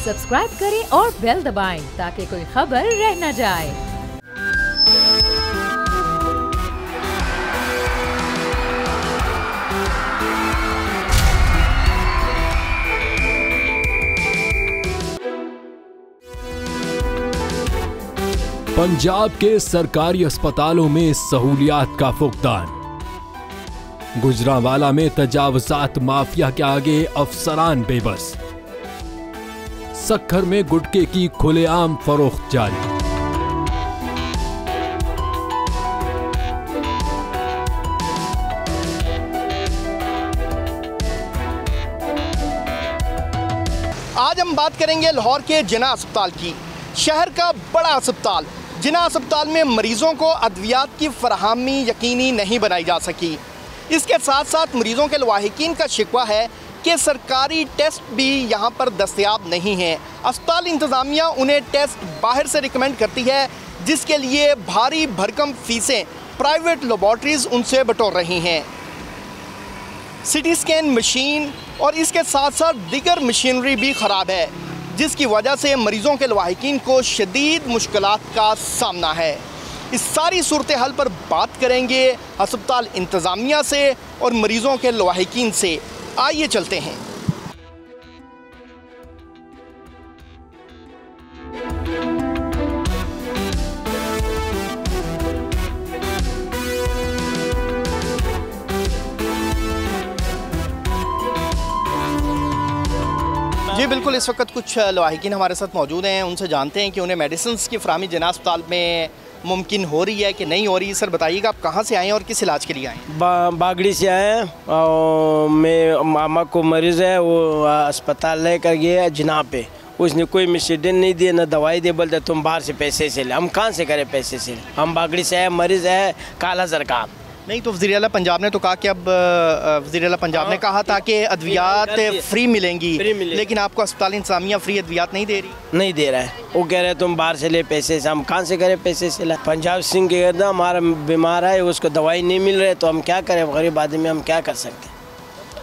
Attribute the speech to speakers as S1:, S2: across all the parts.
S1: Subscribe करें और bell दबाएं ताकि कोई खबर रह न जाए।
S2: पंजाब के सरकारी अस्पतालों में सहूलियात का फुकदान। गुजरांवाला में तजावजात माफिया के आगे अफसरान बेबस। सक्खर में गुटके की खुलेआम फरोख्त जारी।
S3: आज हम बात करेंगे लाहौर के जिन्ना अस्पताल की। शहर का बड़ा अस्पताल जिन्ना अस्पताल में मरीजों को अद्वियात की फराहमी यकीनी नहीं बनाई जा सकी। इसके साथ साथ मरीजों के लवाहिकीन का शिकवा है कि सरकारी टेस्ट भी यहाँ पर दस्तयाब नहीं हैं। अस्पताल इंतज़ामिया उन्हें टेस्ट बाहर से रिकमेंड करती है, जिसके लिए भारी भरकम फीसें प्राइवेट लेबॉर्ट्रीज़ उनसे बटोर रही हैं। सिटी स्कैन मशीन और इसके साथ साथ दीगर मशीनरी भी ख़राब है, जिसकी वजह से मरीज़ों के लवाहिकीन को शदीद मुश्किलात का सामना है। इस सारी सूरत हाल पर बात करेंगे अस्पताल इंतज़ामिया से और मरीज़ों के लवाहिकीन से। आइए चलते हैं। जी बिल्कुल, इस वक्त कुछ लवाहिकीन हमारे साथ मौजूद हैं, उनसे जानते हैं कि उन्हें मेडिसिन्स की फराहमी जिन्ना अस्पताल में मुमकिन हो रही है कि नहीं हो रही। सर बताइएगा, आप कहाँ से आए हैं और किस इलाज के लिए आए हैं?
S4: बागड़ी से आए हैं और मैं मामा को मरीज़ है, वो अस्पताल लेकर गया है जिन्ना पे। उसने कोई मेडिसिन नहीं दिए, ना दवाई दे, बोलते तुम बाहर से पैसे से ले। हम कहाँ से करें पैसे से? हम बागड़ी से आए, मरीज़ है काला जर का।
S3: नहीं तो वज़ीर आला पंजाब ने तो कहा कि अब वज़ीर आला पंजाब ने कहा था कि अद्वियात फ्री मिलेंगी, लेकिन आपको अस्पताल इंतज़ामिया फ्री अद्वियात नहीं दे रही।
S4: नहीं दे रहा है, वो कह रहे हैं तुम बाहर से ले पैसे से। हम कहाँ से करें पैसे से ला? पंजाब सिंह के गर्दा हमारा बीमार है, उसको दवाई नहीं मिल रही, तो हम क्या करें? गरीब आदमी हम क्या कर सकते हैं?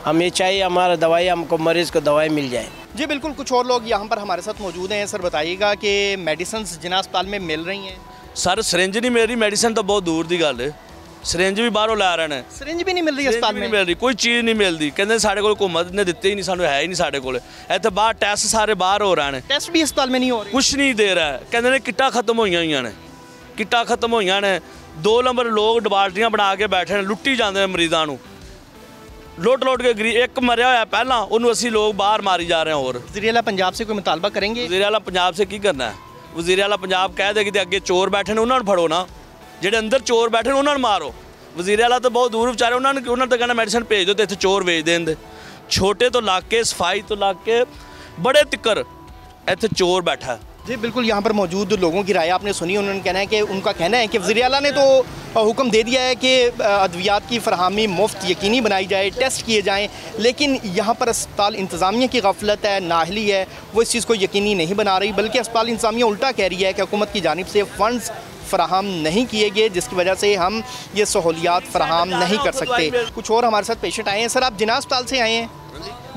S4: हम ये चाहिए हमारा दवाई, हमको मरीज़ को दवाई मिल जाए।
S3: जी बिल्कुल, कुछ और लोग यहाँ पर हमारे साथ मौजूद हैं। सर बताइएगा कि मेडिसिन जिन्ना अस्पताल में मिल रही हैं?
S5: सर सिरिंज नहीं मिल रही, मेडिसिन तो बहुत दूर की गल है। सिरिंज भी बाहरों ला रहे हैं।
S3: सिरिंज भी नहीं मिल रही अस्पताल में?
S5: नहीं मिल रही, कोई चीज़ नहीं मिलती। कहते साढ़े को हुकूमत ने दिते ही नहीं, सानू है ही नहीं साढ़े को। इतने बाहर टेस्ट सारे बाहर हो रहे हैं।
S3: टेस्ट भी अस्पताल में नहीं हो रहे?
S5: कुछ नहीं दे रहा है। कहते ने किट्टा खत्म हुई ने, किट्टा खत्म हुई ने। 2 नंबर लोग डिपार्टियाँ बना के बैठे हैं, लुट्टी जाते हैं मरीजों को, लुट के गरीब। एक मरिया होया पहला, उन्होंने 80 लोग बाहर मारी जा रहे हैं। और
S3: वज़ीर आला पंजाब से कोई मुतालबा करेंगे?
S5: वज़ीर आला पंजाब से की करना है? वज़ीर आला पंजाब कह दे कि अगे चोर बैठे ने, उन्होंने फड़ो ना, जेडे अंदर चोर बैठे ने उन्होंने मारो। वज़ीर आला तो बहुत दूर बेचारे, उन्होंने तो कहना मेडिसिन भेज दो, तो इतने चोर भेज देंगे। छोटे तो इलाके, सफाई तो इलाके, बड़े तिक्कर इतने चोर बैठा है।
S3: जी बिल्कुल, यहाँ पर मौजूद लोगों की राय आपने सुनी। उन्होंने कहना है कि उनका कहना है कि वज़ीर आला ने तो हुक्म दे दिया है कि अद्वियात की फराहमी मुफ्त यकीनी बनाई जाए, टेस्ट किए जाएँ, लेकिन यहाँ पर अस्पताल इंतज़ामिया की गफलत है, नाअहली है, वो इस चीज़ को यकीनी नहीं बना रही। बल्कि अस्पताल इंतज़ामिया उल्टा कह रही है कि हुकूमत की जानिब से फ़ंड्स फराहम नहीं किए गए, जिसकी वजह से हम ये सहूलियात फराहम नहीं कर सकते। कुछ और हमारे साथ पेशेंट आए हैं। सर आप जिन्ना अस्पताल से आए हैं?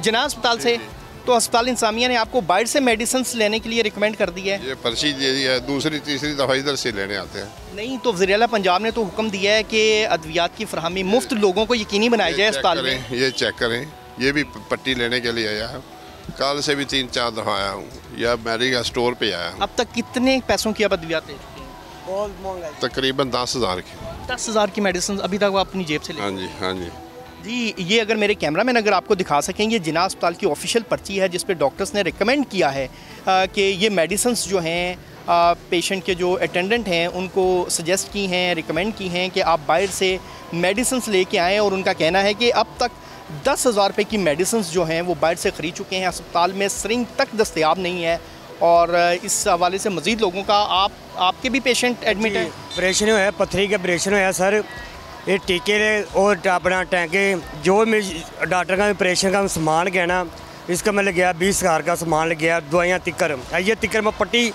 S3: जिन्ना अस्पताल से? तो अस्पताल इंतज़ामिया ने आपको बाहर से मेडिसिन लेने के लिए रिकमेंड कर दी है?
S6: ये पर्ची दे दी है, दूसरी तीसरी दफ़ा इधर से लेने आते हैं। नहीं
S3: तो वज़ीर आला पंजाब ने तो हुक्म दिया है कि अद्वियात की फराहमी मुफ्त लोगों को यकीनी बनाई जाए अस्पताल में।
S6: ये चेक करें, ये भी पट्टी लेने के लिए आया है। कल से भी 3-4 दफ़ा आया हूँ, या मेडिकल स्टोर पे आया हूँ।
S3: अब तक कितने पैसों की आप अद्वियात ले चुके हैं?
S6: तकरीबन 10,000 की।
S3: 10,000 की मेडिसिन अभी तक वो अपनी जेब से ले?
S6: हाँ जी, हाँ जी।
S3: जी ये अगर मेरे कैमरामैन अगर आपको दिखा सकेंगे, जिन्ना अस्पताल की ऑफिशियल पर्ची है जिस पे डॉक्टर्स ने रिकमेंड किया है कि ये मेडिसिन्स जो हैं पेशेंट के जो अटेंडेंट हैं उनको सजेस्ट की हैं, रिकमेंड की हैं कि आप बाहर से मेडिसिन्स लेके आएँ। और उनका कहना है कि अब तक 10,000 रुपये की मेडिसिन्स जो हैं वो बाहर से ख़रीद चुके हैं। अस्पताल में सिरिंज तक दस्तयाब नहीं है। और इस हवाले से मज़ीद लोगों का आपके भी पेशेंट एडमिट है?
S4: ऑपरेशन है, पथरी का ऑपरेशन होया सर। ये टीके और अपना टैंके जो डॉक्टर का ऑपरेशन का सामान गया ना, इसका मैं लग गया 20,000 का सामान लग गया, दवाइयाँ तिक्कर। ये तिक्कर मैं पट्टी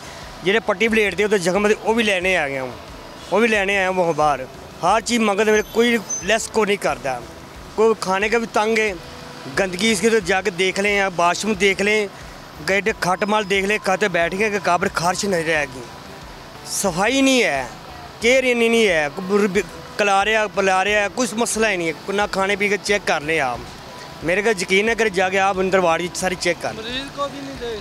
S4: जेडे पट्टी ब्लेड थे तो जख्म वो भी लेने आ गया हूँ, वो भी लेने आया हूँ बाहर। हर चीज़ मंगते मेरे, कोई लेस को नहीं करता। कोई खाने का भी तंग है, गंदगी इसके तो जाके देख लें, या वाशरूम देख लें, गए खट माल देख ले कहते बैठ गए कि काबर खारिश नहीं रहेगी। सफाई नहीं है, केयर इन्नी नहीं है, कला रहा पिला रहा, कुछ मसला ही नहीं है ना। खाने पी के चेक कर ले आप, मेरे को यकीन है कर जाके आप अंदर वार्ड सारी चेक कर,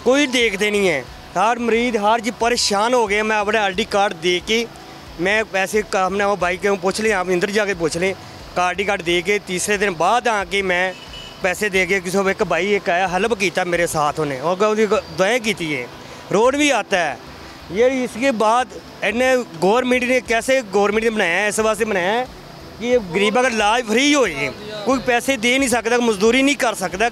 S4: कोई देखते नहीं है। हर मरीज हर जी परेशान हो गए। मैं अपने ID कार्ड दे के मैं पैसे हमने वो भाई के पूछ लें, आप अंदर जाके पूछ लें, ID कार्ड दे के तीसरे दिन बाद आके मैं पैसे दे के किसी एक भाई एक आया हेल्प किया मेरे साथ उन्हें और दवाएँ की है, रोड भी आता है। ये इसके बाद इन्हें गवर्नमेंट ने कैसे गवर्नमेंट ने बनाया है, इस वास्ते बनाया है कि गरीब अगर इलाज फ्री हो जाए, कोई पैसे दे नहीं सकता, मजदूरी नहीं कर सकता,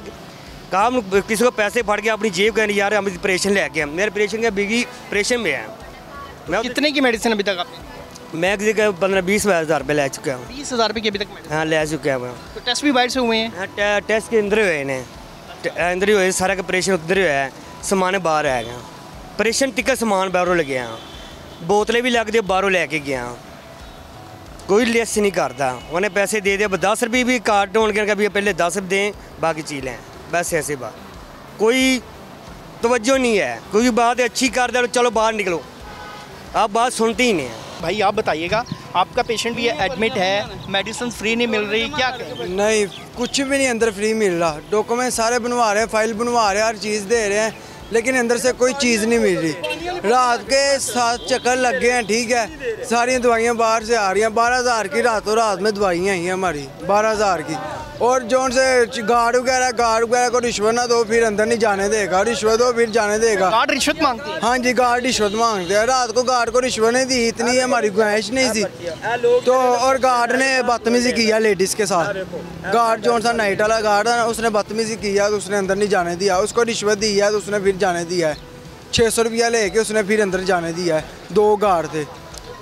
S4: काम किसी को पैसे फट के अपनी जेब कहने यार हम ऑपरेशन ले गए, मेरे ऑपरेशन का बिगी ऑपरेशन में है। मैं
S3: कितने की मेडिसिन अभी तक आपने?
S4: मैं किसी का 15-20 हज़ार रुपये ले चुका हूँ।
S3: 20,000 रुपये की अभी तक?
S4: हाँ ले चुका हूँ।
S3: तो टेस्ट भी बाहर से हुए हैं?
S4: हाँ टेस्ट के अंदर हुए ने, अंदर ही हुए, सारा का ऑपरेशन उधर हुआ है, समान बाहर आ गया, ऑपरेशन टिका समान बाहरों ले गया, बोतलें भी लग दी बाहरों लेके गया, कोई लेस नहीं करता। उन्हें पैसे दे दिया, 10 रुपये भी कार्ड होने के कभी पहले 10 रुपये दें बाकी चीज़ लें, बस ऐसे बात, कोई तवज्जो नहीं है। कोई बात अच्छी कर दे चलो बाहर निकलो, आप बात सुनते ही नहीं है।
S3: भाई आप बताइएगा, आपका पेशेंट भी एडमिट है, मेडिसिन फ्री नहीं मिल रही, क्या करें?
S7: नहीं कुछ भी नहीं अंदर फ्री मिल रहा, डॉक्यूमेंट सारे बनवा रहे हैं, फाइल बनवा रहे हैं, हर चीज़ दे रहे हैं, लेकिन अंदर से कोई चीज़ नहीं मिल रही। रात के 7 चक्कर लग गए हैं, ठीक है, सारी दवाइयाँ बाहर से आ रही हैं, 12,000 की रातों रात में दवाइयाँ आई हैं हमारी, 12,000 की। और जो से गार्ड वगैरह को रिश्वत ना दो फिर अंदर नहीं जाने देगा, रिश्वत दो फिर जाने देगा।
S3: गार्ड रिश्वत मांगते हैं? हाँ
S7: जी गार्ड रिश्वत मांगते हैं। रात को गार्ड को रिश्वत नहीं दी, इतनी हमारी ख्वाहिश नहीं थी तो, और गार्ड ने बदतमीजी किया लेडीज़ के साथ। गार्ड जो सा नाइट वाला गार्ड है उसने बदतमीजी किया तो उसने अंदर नहीं जाने दिया, उसको रिश्वत दी है तो उसने फिर जाने दिया है, 600 रुपया लेके उसने फिर अंदर जाने दिया है। 2 गार्ड थे,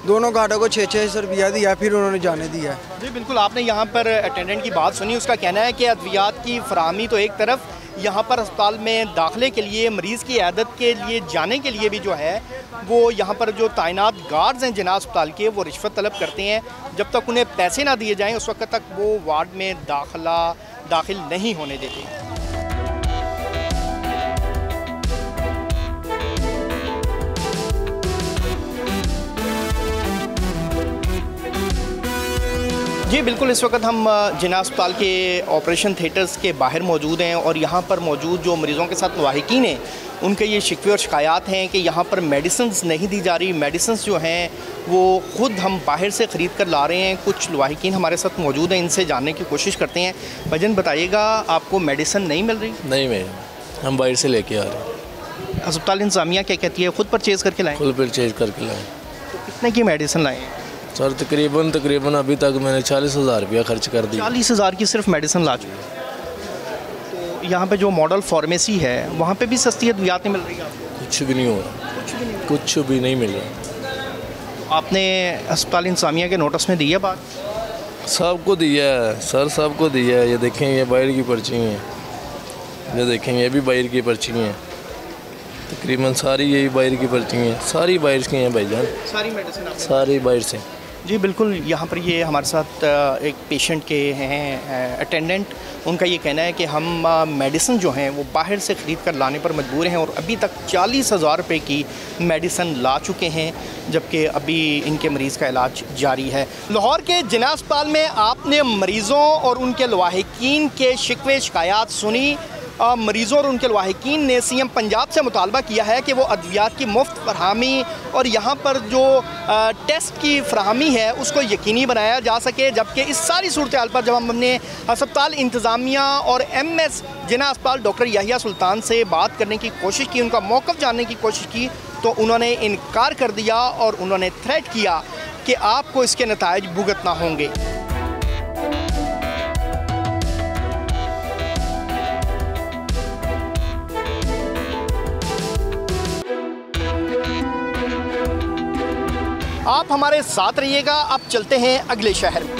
S7: दोनों गार्डों को 600 रुपया दिया फिर उन्होंने जाने दिया है।
S3: जी बिल्कुल, आपने यहाँ पर अटेंडेंट की बात सुनी, उसका कहना है कि अद्वियात की फराहमी तो एक तरफ, यहाँ पर अस्पताल में दाखिले के लिए मरीज़ की इयादत के लिए जाने के लिए भी जो है वो यहाँ पर जो तैनात गार्ड्स हैं जिना अस्पताल के, वो रिश्वत तलब करते हैं। जब तक उन्हें पैसे ना दिए जाएँ उस वक्त तक वो वार्ड में दाखिल नहीं होने देते। जी बिल्कुल, इस वक्त हम जिना अस्पताल के ऑपरेशन थिएटर्स के बाहर मौजूद हैं और यहाँ पर मौजूद जो मरीज़ों के साथ लवाहिकीन हैं उनके ये शिकवे और शिकायत हैं कि यहाँ पर मेडिसिन्स नहीं दी जा रही। मेडिसिन्स जो हैं वो ख़ुद हम बाहर से ख़रीद कर ला रहे हैं। कुछ लवाहिकीन हमारे साथ मौजूद हैं, इनसे जानने की कोशिश करते हैं। भजन बताइएगा, आपको मेडिसिन नहीं मिल रही?
S8: नहीं मैम, हम बाहर से लेके आ रहे हैं।
S3: अस्पताल इंतज़ामिया क्या कहती है, ख़ुद परचेज़ करके लाएँ?
S8: खुद परचेज करके लाएँ।
S3: तो कितने की मेडिसिन लाएँ
S8: सर? तकरीबन अभी तक मैंने 40,000 रुपया खर्च कर दिया।
S3: 40,000 की सिर्फ मेडिसिन ला चुकी। तो यहाँ पे जो मॉडल फार्मेसी है वहाँ पे भी सस्ती अद्वियात नहीं मिल रही आपको?
S8: कुछ भी नहीं हो रहा, कुछ भी नहीं मिल रहा।
S3: आपने अस्पताल इंतज़ामिया के नोटिस में दी है बात?
S8: सबको दिया है सर, सबको दिया है। ये देखें, ये बाहर की पर्ची हैं, ये देखें, ये भी बाहर की पर्ची हैं, तकरीबन सारी यही बाहर की पर्ची हैं, सारी बाहर की हैं भाईजान,
S3: सारी मेडिसिन
S8: सारी बाहर से।
S3: जी बिल्कुल, यहाँ पर ये हमारे साथ एक पेशेंट के हैं अटेंडेंट, उनका ये कहना है कि हम मेडिसिन जो हैं वो बाहर से ख़रीद कर लाने पर मजबूर हैं और अभी तक 40,000 रुपये की मेडिसिन ला चुके हैं, जबकि अभी इनके मरीज़ का इलाज जारी है। लाहौर के जिना अस्पताल में आपने मरीज़ों और उनके लवाहिकीन के शिकवे शिकायत सुनी। मरीज़ों और उनके लवाहिकीन ने CM पंजाब से मुतालबा किया है कि वो अद्वियात की मुफ्त फरहमी और यहाँ पर जो टेस्ट की फरहमी है उसको यकीनी बनाया जा सके। जबकि इस सारी सूरत हाल पर जब हमने अस्पताल इंतज़ामिया और MS जिना अस्पताल डॉक्टर याहिया सुल्तान से बात करने की कोशिश की, उनका मौक़िफ़ जानने की कोशिश की, तो उन्होंने इनकार कर दिया और उन्होंने थ्रेट किया कि आपको इसके नताइज भुगतना होंगे। आप हमारे साथ रहिएगा। अब चलते हैं अगले शहर में।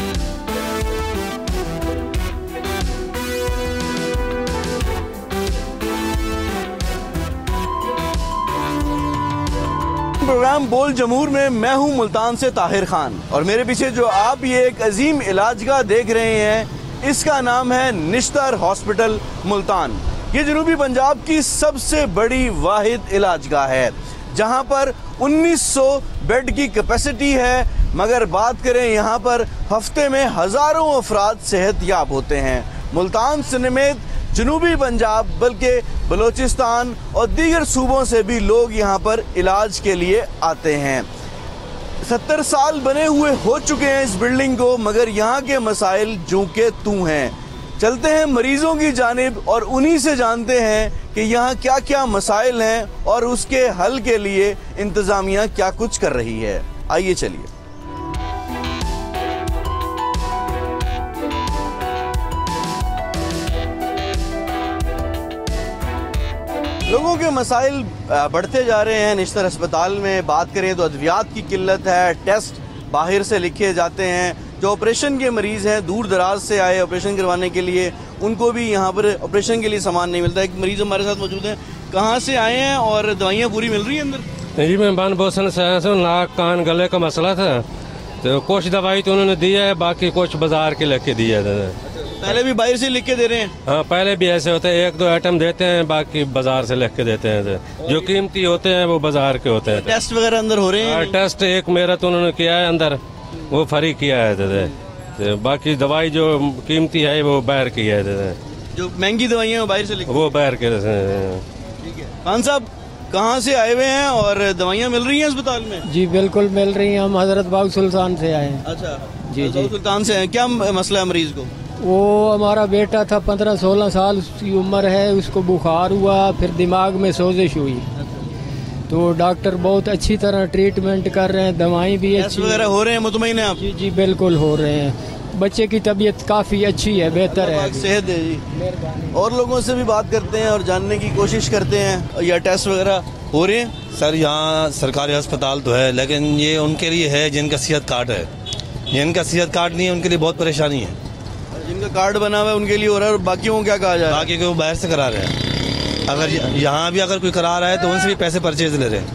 S9: प्रोग्राम बोल जमूर में मैं हूं मुल्तान से ताहिर खान और मेरे पीछे जो आप ये एक अजीम इलाजगाह देख रहे हैं इसका नाम है निश्तर हॉस्पिटल मुल्तान। ये जनूबी पंजाब की सबसे बड़ी वाहिद इलाजगाह है जहां पर 1900 बेड की कैपेसिटी है, मगर बात करें यहाँ पर हफ्ते में हज़ारों अफराद सेहतयाब होते हैं। मुल्तान समेत जनूबी पंजाब बल्कि बलूचिस्तान और दीगर सूबों से भी लोग यहाँ पर इलाज के लिए आते हैं। 70 साल बने हुए हो चुके हैं इस बिल्डिंग को, मगर यहाँ के मसाइल जूं के तूं हैं। चलते हैं मरीजों की जानिब और उन्हीं से जानते हैं कि यहाँ क्या क्या मसाइल हैं और उसके हल के लिए इंतज़ामिया क्या कुछ कर रही है। आइए चलिए। लोगों के मसाइल बढ़ते जा रहे हैं। निश्तर अस्पताल में बात करें तो अद्वियात की किल्लत है, टेस्ट बाहर से लिखे जाते हैं। जो ऑपरेशन के मरीज़ हैं, दूर दराज से आए ऑपरेशन करवाने के लिए, उनको भी यहाँ पर ऑपरेशन के लिए सामान नहीं मिलता। एक मरीज़ हमारे साथ मौजूद हैं, कहाँ से आए हैं और दवाइयाँ पूरी मिल रही हैं अंदर?
S10: जी मैं बन बोसन से आया हूँ। नाक कान गले का मसला था, तो कुछ दवाई तो उन्होंने दिया है, बाकी कुछ बाजार के लेके दिया है।
S9: पहले भी बाहर से लिख के दे रहे हैं?
S10: हाँ, पहले भी ऐसे होते हैं, 1-2 आइटम देते हैं, बाकी बाजार से लिख के देते हैं। जो कीमती होते हैं वो बाजार के होते हैं।
S9: टेस्ट वगैरह अंदर हो रहे हैं?
S10: टेस्ट एक मेरा तो उन्होंने किया है अंदर, वो फ्री किया है। बाकी दवाई जो कीमती है वो बाहर की है।
S9: जो महंगी दवाइयाँ वो बाहर से लिख,
S10: वो बाहर के।
S9: ठीक है। खान साहब कहाँ से आए हुए हैं और दवाइयाँ मिल रही हैं अस्पताल में?
S11: जी बिल्कुल मिल रही हैं। हम हजरत बाग सुल्तान से आए हैं।
S9: अच्छा
S11: जी जी,
S9: सुल्तान से आए। क्या मसला है मरीज को?
S11: वो हमारा बेटा था, 15-16 साल उसकी उम्र है, उसको बुखार हुआ, फिर दिमाग में सोजिश हुई। तो डॉक्टर बहुत अच्छी तरह ट्रीटमेंट कर रहे हैं, दवाई भी अच्छी
S9: वगैरह हो रहे हैं। मुतमईन हैं आप?
S11: जी जी बिल्कुल हो रहे हैं। बच्चे की तबीयत काफ़ी अच्छी है, बेहतर है,
S9: सेहत है जी। और लोगों से भी बात करते हैं और जानने की कोशिश करते हैं, या टेस्ट वगैरह हो रहे हैं?
S12: सर यहाँ सरकारी अस्पताल तो है, लेकिन ये उनके लिए है जिनका सेहत कार्ड है। जिनका सेहत कार्ड नहीं है उनके लिए बहुत परेशानी है।
S9: जिनका कार्ड बना हुआ है उनके लिए हो रहा है, और बाकियों को क्या कहा जाए?
S12: बाकी को बाहर से करा रहे हैं। अगर यहाँ भी अगर कोई करा रहा है तो उनसे भी पैसे परचेज ले रहे हैं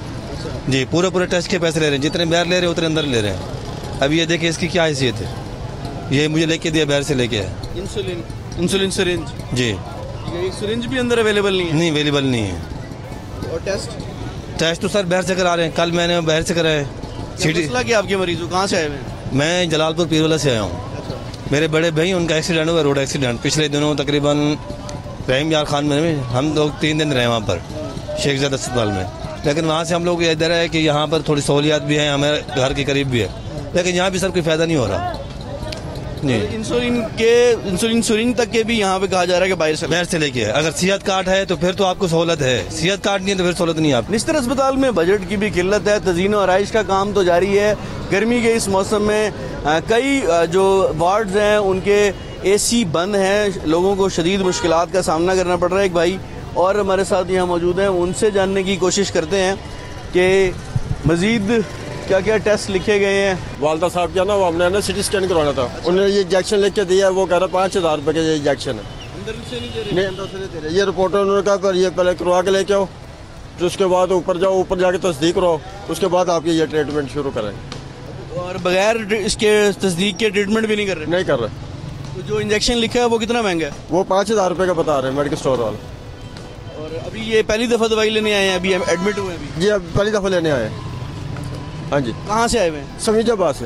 S12: जी। पूरे टेस्ट के पैसे ले रहे हैं, जितने बाहर ले रहे हैं उतने अंदर ले रहे हैं। अब ये देखिए इसकी क्या हैसियत है। ये मुझे लेके दिया, बाहर से लेके है।
S9: इंसुलिन सिरिंज
S12: जी।
S9: एक सिरिंज भी अंदर अवेलेबल नहीं है?
S12: नहीं, अवेलेबल नहीं है।
S9: और
S12: टेस्ट तो सर बाहर से करा रहे हैं। कल मैंने बाहर से कराए।
S9: मसला क्या आपके मरीज कहाँ से आए हुए हैं?
S12: मैं जलालपुर पीरवाला से आया हूँ। मेरे बड़े भाई उनका एक्सीडेंट हुआ, रोड एक्सीडेंट। पिछले दिनों तकरीबन रहीम यार खान में हम लोग 3 दिन रहे वहाँ पर शेख ज़ायद अस्पताल में। लेकिन वहाँ से हम लोग इधर है कि यहाँ पर थोड़ी सहूलियात भी हैं, हमारे घर के करीब भी है, लेकिन यहाँ भी सर कोई फ़ायदा नहीं हो रहा जी। इंसुलिन सिरिंज तक के भी यहाँ पे कहा जा रहा है कि बाहर से लेके है। अगर सेहत कार्ड है तो फिर तो आपको सहूलत है, सेहत कार्ड नहीं है तो फिर सहूलत नहीं है आप।
S9: निश्तर अस्पताल में बजट की भी किल्लत है। तज़ीन और आराइश का काम तो जारी है। गर्मी के इस मौसम में कई जो वार्ड्स हैं उनके AC बंद हैं, लोगों को शदीद मुश्किलात का सामना करना पड़ रहा है। एक भाई और हमारे साथ यहाँ मौजूद हैं, उनसे जानने की कोशिश करते हैं कि मज़ीद क्या क्या टेस्ट लिखे गए हैं।
S13: वालदा साहब क्या ना, वो हमने ना CT स्कैन करवाना था, उन्होंने ये इंजेक्शन लिख के दिया, वो कह रहा 5000 रुपये का ये इंजेक्शन है।
S9: अंदर से नहीं दे रहे?
S13: ये रिपोर्ट उन्होंने कहा पर ये पहले करवा के लेके आओ, तो उसके बाद ऊपर जाओ, ऊपर जाके तस्दीक कराओ, उसके बाद आपकी ये ट्रीटमेंट शुरू करें।
S9: और बगैर इसके तस्दीक के ट्रीटमेंट भी नहीं कर रहे?
S13: नहीं कर रहे।
S9: तो जो इंजेक्शन लिखा है वो कितना महंगा है?
S13: वो 5000 रुपये का बता रहे हैं मेडिकल स्टोर वाले।
S9: और अभी ये पहली दफ़ा दवाई लेने आए हैं? अभी एडमिट हुए हैं?
S13: जी अब पहली दफ़ा लेने आए हैं। हाँ जी।
S9: कहाँ से आए हुए हैं?
S13: समीजाबाद से।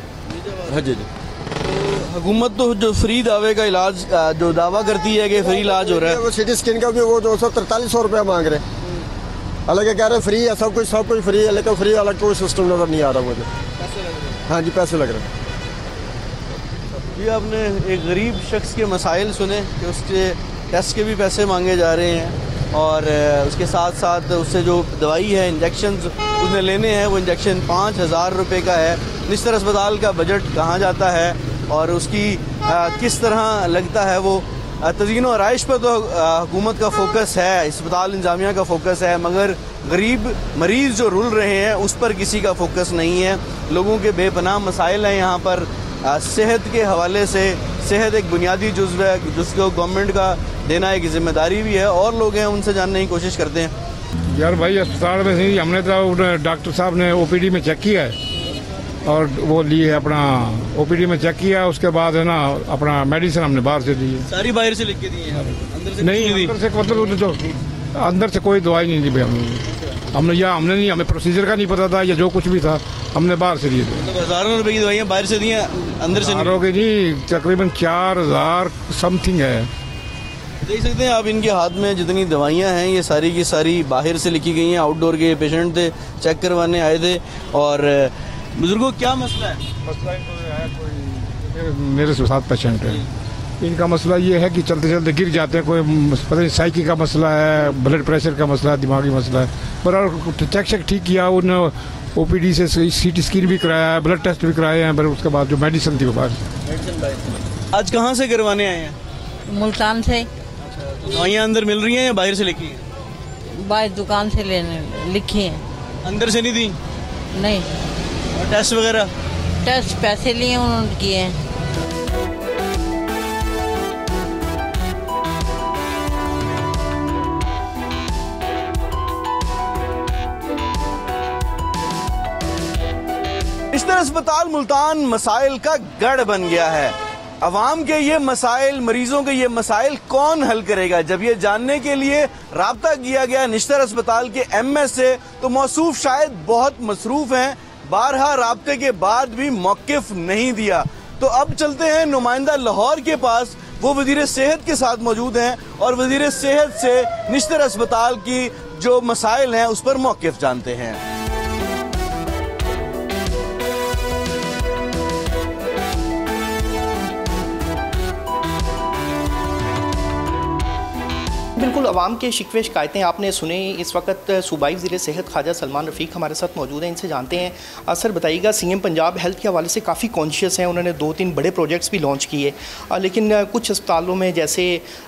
S13: हाँ जी जी।
S9: तो हुकूमत तो जो फ्री दावे का इलाज जो दावा करती है कि फ्री इलाज हो रहा है,
S13: वो CT स्कैन का भी वो 243 रुपया मांग रहे हैं। हालांकि कह रहे हैं फ्री है, सब कुछ फ्री है, लेकिन फ्री वाला कोई सिस्टम नजर नहीं आ रहा मुझे। हाँ जी, पैसे लग रहे हैं।
S9: ये आपने एक गरीब शख्स के मसाइल सुने कि उसके टेस्ट के भी पैसे मांगे जा रहे हैं, और उसके साथ साथ उससे जो दवाई है, इंजेक्शन्स उसने लेने हैं, वो इंजेक्शन 5000 रुपये का है। निश्तर अस्पताल का बजट कहाँ जाता है और उसकी किस तरह लगता है वो? तज़ीन और आराइश पर तो हुकूमत का फोकस है, अस्पताल इंतज़ामिया का फोकस है, मगर गरीब मरीज़ जो रुल रहे हैं उस पर किसी का फोकस नहीं है। लोगों के बेपनाह मसाइल हैं यहाँ पर। सेहत के हवाले से, सेहत एक बुनियादी जुज़्व है जिसको गवर्नमेंट का देना एक जिम्मेदारी भी है, और लोग हैं उनसे जानने की कोशिश करते हैं।
S14: यार भाई अस्पताल में से हमने तो डॉक्टर साहब ने OPD में चेक किया है, और वो लिए अपना OPD में चेक किया, उसके बाद है ना अपना मेडिसिन हमने बाहर से दी है।
S9: सारी बाहर से लिख के दी है।
S14: नहीं, अंदर से मतलब जो अंदर से कोई दवाई नहीं दी भाई हमने नहीं, हमें प्रोसीजर का नहीं पता था या जो कुछ भी था हमने बाहर से लिए थे।
S9: मतलब हज़ारों रुपए की दवाइयाँ बाहर से दी हैं, अंदर से
S14: नहीं, तकरीबन 4000 समथिंग है।
S9: देख सकते हैं आप इनके हाथ में जितनी दवाइयाँ हैं ये सारी की सारी बाहर से लिखी गई हैं। आउटडोर के पेशेंट थे, चेक करवाने आए थे। और बुजुर्गों क्या मसला है?
S14: मसला मेरे साथ पेशेंट है, इनका मसला ये है कि चलते चलते गिर जाते हैं, कोई पता नहीं साइकी का मसला है, ब्लड प्रेशर का मसला है, दिमागी मसला है। पर चेक ठीक किया, उन्होंने OPD से CT स्कैन भी कराया है, ब्लड टेस्ट भी कराए हैं, पर उसके बाद जो मेडिसिन थी वो बाहर।
S9: आज कहाँ से करवाने आए हैं?
S15: मुल्तान से।
S9: तो दवाइयाँ अंदर मिल रही हैं या बाहर से लिखी हैं?
S15: बाहर दुकान से लेने लिखी हैं।
S9: अंदर से नहीं दी?
S15: नहीं।
S9: और टेस्ट वगैरह?
S15: टेस्ट पैसे लिए उन्होंने किए हैं।
S9: निश्तर अस्पताल मुल्तान मसाइल का गढ़ बन गया है। अवाम के ये मसाइल, मरीजों के ये मसाइल कौन हल करेगा? जब ये जानने के लिए राब्ता किया गया निश्तर अस्पताल के MS से, तो मौसूफ शायद बहुत मसरूफ हैं, बारहा राब्ते के बाद भी मौक़िफ़ नहीं दिया। तो अब चलते हैं नुमाइंदा लाहौर के पास, वो वज़ीर सेहत के साथ मौजूद हैं और वज़ीर सेहत से निश्तर अस्पताल की जो मसाइल हैं उस पर मौक़िफ़ जानते हैं।
S3: बिल्कुल, अवाम के शिकवे शिकायतें आपने सुने। इस वक्त सूबाई वज़ीर सेहत ख्वाजा सलमान रफ़ीक हमारे साथ मौजूद हैं, इनसे जानते हैं। सर बताइएगा, CM पंजाब हेल्थ के हवाले से काफ़ी कॉन्शियस हैं, उन्होंने 2-3 बड़े प्रोजेक्ट्स भी लॉन्च किए, लेकिन कुछ अस्पतालों में जैसे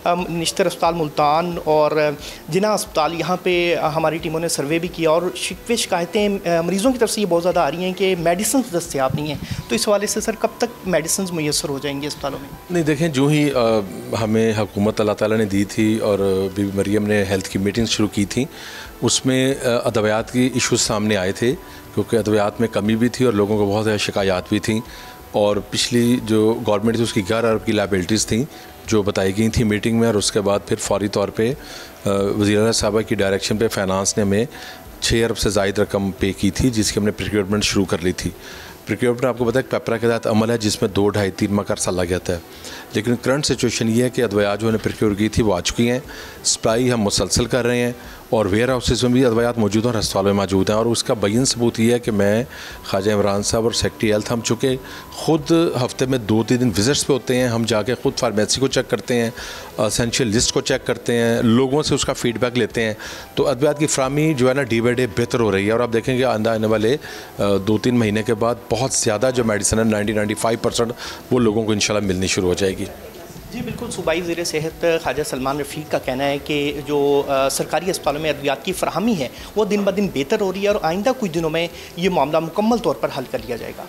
S3: निश्तर अस्पताल मुल्तान और जिना अस्पताल, यहाँ पे हमारी टीमों ने सर्वे भी किया और शिकवे शिकायतें मरीज़ों की तरफ से ये बहुत ज़्यादा आ रही हैं कि मेडिसिन दस्तयाब नहीं है। तो इस हवाले से सर कब तक मेडिसिन मुयसर हो जाएंगी अस्पतालों में?
S16: नहीं, देखें, जो ही हमें हुकूमत अल्लाह ताला ने दी थी और बीबी मरियम ने हेल्थ की मीटिंग शुरू की थी, उसमें अद्वियात की इश्यूज सामने आए थे, क्योंकि अद्वियात में कमी भी थी और लोगों को बहुत ज़्यादा शिकायत भी थी। और पिछली जो गवर्नमेंट थी उसकी 11 अरब की लायबिलिटीज़ थी जो बताई गई थी मीटिंग में, और उसके बाद फिर फौरी तौर पे वज़ीर साहबा की डायरेक्शन पे फाइनेंस ने हमें 6 अरब से ज़ायद रकम पे की थी, जिसकी हमने प्रोक्योरमेंट शुरू कर ली थी। प्रोक्योरमेंट आपको पता है पेपरा के तहत अमल है, जिसमें 2, 2.5, 3 माह का अरसा लग जाता है। लेकिन करंट सिचुएशन ये है कि अद्वियात जो हमने प्रोक्योर की थी वो आ चुकी हैं, सप्लाई हम मुसलसल कर रहे हैं और वेयर हाउसेज में भी अद्वियात मौजूद हैं और अस्पताल में मौजूद हैं। और उसका बयन सबूत ये है कि मैं, ख्वाजा इमरान साहब और सेक्रेटरी हेल्थ, हम चूँकि ख़ुद हफ्ते में 2-3 दिन विजिट्स पे होते हैं, हम जाके ख़ुद फार्मेसी को चेक करते हैं, एसेंशियल लिस्ट को चेक करते हैं, लोगों से उसका फीडबैक लेते हैं, तो अद्वियात की फ्राहमी जो है ना डे बाई डे बेहतर हो रही है। और आप देखेंगे आने वाले 2-3 महीने के बाद बहुत ज़्यादा जो मेडिसिन है 90-95% वो लोगों को इंशाल्लाह मिलनी शुरू हो जाएगी।
S3: जी बिल्कुल, सूबाई वज़ीर सेहत ख्वाजा सलमान रफ़ीक का कहना है कि जो सरकारी अस्पतालों में अद्वियात की फ़राहमी है वो दिन ब दिन बेहतर हो रही है और आइंदा कुछ दिनों में ये मामला मुकम्मल तौर पर हल कर लिया जाएगा।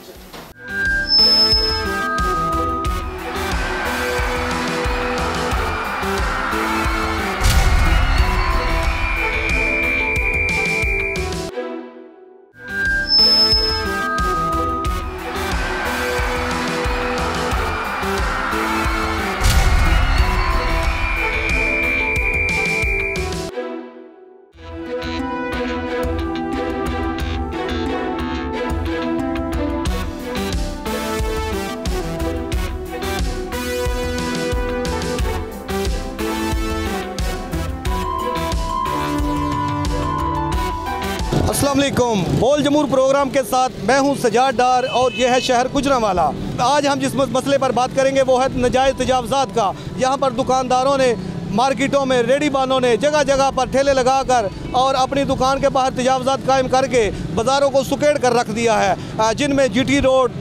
S3: अस्सलाम वालेकुम, बोल जमूर प्रोग्राम के साथ मैं हूं सजाद डार और यह है शहर गुजरांवाला। आज हम जिस मसले पर बात करेंगे वो है नाजायज़ तजावज़ात का। यहाँ पर दुकानदारों ने, मार्केटों में, रेडीबानों ने जगह जगह पर ठेले लगाकर और अपनी दुकान के बाहर तजावज़ात कायम करके बाज़ारों को सुकेड़ कर रख दिया है, जिनमें GT road,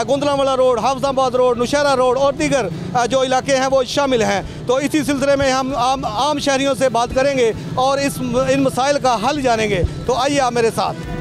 S3: Gondlanwala road, Hafizabad road, Nowshera road और दीगर जो इलाके हैं वो शामिल हैं। तो इसी सिलसिले में हम आम शहरियों से बात करेंगे और इन मसाइल का हल जानेंगे। तो आइए आप मेरे साथ।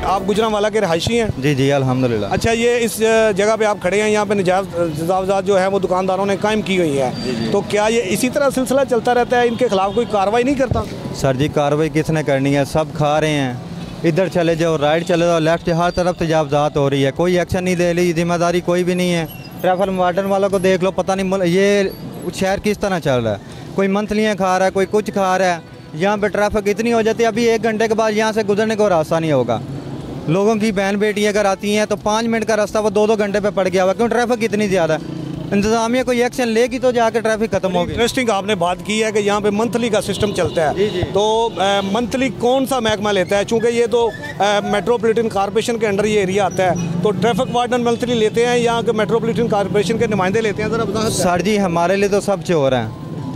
S3: आप गुजरांवाला के रहायशी हैं?
S17: जी जी अल्हम्दुलिल्लाह।
S3: अच्छा, ये इस जगह पे आप खड़े हैं, यहाँ पे नाजायज़ तजावज़ात जो है वो दुकानदारों ने कायम की हुई है, तो क्या ये इसी तरह सिलसिला चलता रहता है? इनके खिलाफ कोई कार्रवाई नहीं करता?
S17: सर जी, कार्रवाई किसने करनी है? सब खा रहे हैं, इधर चले जाओ, राइट चले जाओ, लेफ्ट से हर तरफ तजावजात हो रही है, कोई एक्शन नहीं ले रही, जिम्मेदारी कोई भी नहीं है। ट्रैफिक वार्डन वालों को देख लो, पता नहीं ये शहर किस तरह चल रहा है, कोई मंथलियाँ खा रहा है, कोई कुछ खा रहा है। यहाँ पे ट्रैफिक इतनी हो जाती है, अभी 1 घंटे के बाद यहाँ से गुजरने को रास्ता नहीं होगा। लोगों की बहन बेटी अगर आती हैं तो 5 मिनट का रास्ता वो 2-2 घंटे पे पड़ गया हुआ, क्यों? ट्रैफिक इतनी ज़्यादा है। इंतजामिया कोई एक्शन लेगी तो जाकर ट्रैफिक खत्म होगी।
S18: इंटरेस्टिंग आपने बात की है कि यहाँ पे मंथली का सिस्टम चलता है। तो मंथली कौन सा महकमा लेता है? चूँकि ये तो मेट्रोपॉलिटन कॉर्पोरेशन के अंडर ये एरिया आता है, तो ट्रैफिक वार्डन मंथली लेते हैं या मेट्रोपॉलिटन कॉर्पोरेशन के नुमाइंदे लेते हैं? ज़रा
S17: सर जी, हमारे लिए तो सब चोर हैं,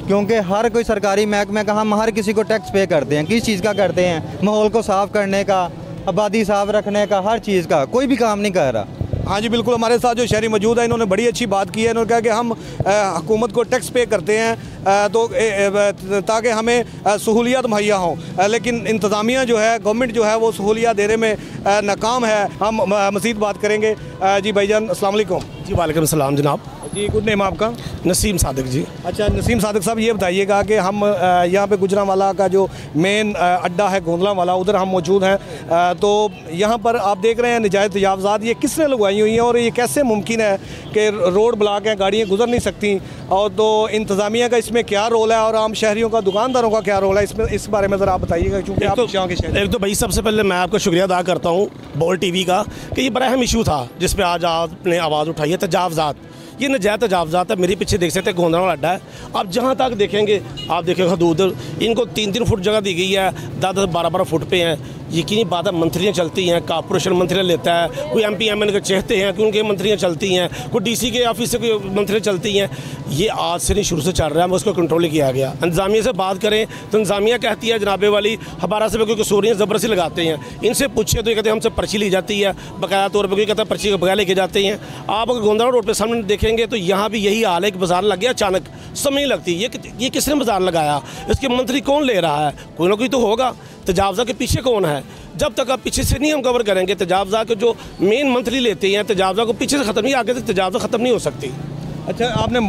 S17: क्योंकि हर कोई सरकारी महकमे का हम हर किसी को टैक्स पे करते हैं। किस चीज़ का करते हैं? माहौल को साफ़ करने का, आबादी साफ रखने का, हर चीज़ का। कोई भी काम नहीं कर रहा।
S18: हाँ जी बिल्कुल, हमारे साथ जो शहरी मौजूद है, इन्होंने बड़ी अच्छी बात की है। इन्होंने कहा कि हम हुकूमत को टैक्स पे करते हैं तो ताकि हमें सहूलियत मुहैया हों, लेकिन इंतज़ामिया जो है, गवर्नमेंट जो है, वो सहूलियत देने में नाकाम है। हम मज़ीद बात करेंगे। जी भाईजान अस्सलाम वालेकुम।
S19: जी वालेकुम सलाम जनाब।
S18: जी गुड नेम आपका?
S19: नसीम सादिक जी।
S18: अच्छा नसीम सादिक साहब, ये बताइएगा कि हम यहाँ पे गुजरांवाला का जो मेन अड्डा है गोंदलांवाला, उधर हम मौजूद हैं। तो यहाँ पर आप देख रहे हैं नजायज़ तजावज़ात ये किसने लगवाई हुई हैं और ये कैसे मुमकिन है कि रोड ब्लॉक हैं, गाड़ियाँ गुजर नहीं सकती? और तो इंतज़ामिया का इसमें क्या रोल है और आम शहरियों का, दुकानदारों का क्या रोल है इसमें? इस बारे में ज़रा आप बताइएगा, क्योंकि आप यहाँ के शहर।
S19: एक तो भाई सबसे पहले मैं आपका शुक्रिया अदा करता हूँ बोल टीवी का कि ये बड़ा अहम इशू था जिस पर आज आपने आवाज़ उठाई है। तजावज़ात, ये नजायज़ तजावज़ात है। मेरे पीछे देख सकते हैं गोंदलांवाला अड्डा है। आप जहाँ तक देखेंगे, आप देखेंगे हदूद, इनको 3-3 फुट जगह दी गई है, 10-10, 12-12 फुट पे हैं। यकीनी बात है, मंथलियाँ चलती हैं, कॉर्पोरेशन मंथलियाँ लेता है, कोई MP MN के चाहते हैं कि उनकी मंथलियाँ चलती हैं, कोई DC के ऑफिस से कोई मंथलियाँ चलती हैं। ये आज से नहीं, शुरू से चल रहा है, उसको कंट्रोल किया गया। इंतज़ामिया से बात करें तो इंतज़ामिया कहती है जनाबे वाली हमारा से कोई कसूरियाँ ज़बरदस्ती लगाते हैं। इनसे पूछे तो ये कहते हैं हमसे पर्ची ली जाती है बाकायदा तौर पर, कोई कहता है पर्ची के बगैर लेके जाते हैं। आप अगर गोंदलांवाला रोड पर सामने देखेंगे तो यहाँ भी यही हाल है कि बाजार लग गया अचानक, समय नहीं लगती। ये किसने बाजार लगाया? इसके मंथली कौन ले रहा है? कोई ना कोई तो होगा। तजावज़ा के पीछे कौन है? जब तक आप पीछे से नहीं हम कवर करेंगे, तजावज़ा के जो मेन मंथली लेते हैं, तजावज़ा को पीछे से ख़त्म नहीं, आगे तक तजावज़ा ख़त्म नहीं हो सकती।
S18: अच्छा, आपने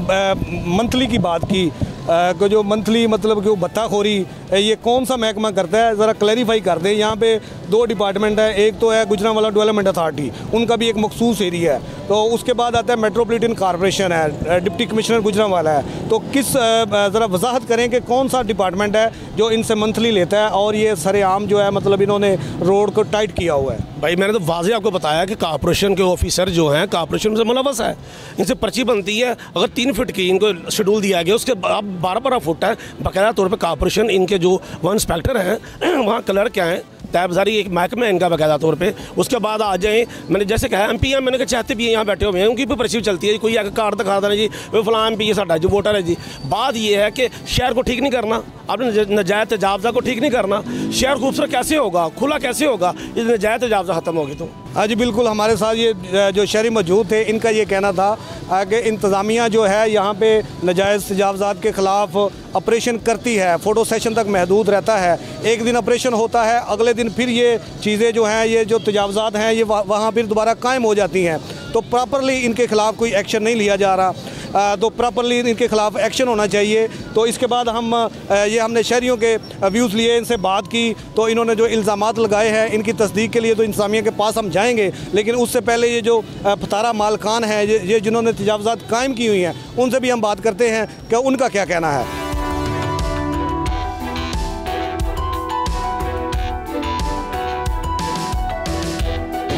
S18: मंथली की बात की, को जो मंथली मतलब कि भत्ताखोरी, ये कौन सा महकमा करता है? ज़रा क्लैरिफाई कर दें। यहाँ पे 2 डिपार्टमेंट है, एक तो है गुजरांवाला डेवलपमेंट अथॉरिटी, उनका भी एक मखसूस एरिया है। तो उसके बाद आता है मेट्रोपॉलिटन कॉर्पोरेशन है, डिप्टी कमिश्नर गुजरांवाला है। तो किस ज़रा वजाहत करें कि कौन सा डिपार्टमेंट है जो इनसे मंथली लेता है और ये सरेआम जो है मतलब इन्होंने रोड को टाइट किया हुआ है?
S19: भाई मैंने तो वाज़े आपको बताया कि कॉर्पोरेशन के ऑफिसर जो हैं कॉर्पोरेशन से मुलव्वस है, इनसे पर्ची बनती है। अगर 3 फुट की इनको शेड्यूल दिया गया, उसके अब 12-12 फुट है। बाकायदा तौर पर कॉर्पोरेशन इनके जो वहाँ इंस्पेक्टर हैं वहाँ क्लर्क क्या हैं, तैबजारी एक महकमा है इनका बाकायदा तौर पे। उसके बाद आ जाएँ, मैंने जैसे कहा MP है, मैंने कहा चाहते भी यहाँ बैठे हुए हैं, उनकी भी पर्ची चलती है। कोई आकर कार्ड दिखा देना जी वो फलां MP है साडा जो वोटर है जी। बात ये है कि शहर को ठीक नहीं करना, आपने नजायज़ तजावज़ा को ठीक नहीं करना, शहर खूबसूरत कैसे होगा, खुला कैसे होगा, इस नजायज़ तजावज़ा ख़त्म होगी तो।
S18: हाँ जी बिल्कुल, हमारे साथ ये जो शहरी मौजूद थे, इनका ये कहना था कि इंतज़ामिया जो है यहाँ पे नजायज़ तजावज़ात के ख़िलाफ़ ऑपरेशन करती है, फ़ोटो सेशन तक महदूद रहता है। एक दिन ऑपरेशन होता है, अगले दिन फिर ये चीज़ें जो हैं, ये जो तजावज़ात हैं, ये वहाँ फिर दोबारा कायम हो जाती हैं। तो प्रॉपरली इनके ख़िलाफ़ कोई एक्शन नहीं लिया जा रहा। तो प्रॉपरली इनके ख़िलाफ़ एक्शन होना चाहिए। तो इसके बाद हमने शहरियों के व्यूज़ लिए, इनसे बात की, तो इन्होंने जो इल्ज़ामात लगाए हैं इनकी तस्दीक के लिए तो इंतज़ामिया के पास हम जाएंगे, लेकिन उससे पहले ये जो फतारा मालकान हैं, ये जिन्होंने तजावज़ात कायम की हुई हैं, उनसे भी हम बात करते हैं कि उनका क्या कहना है।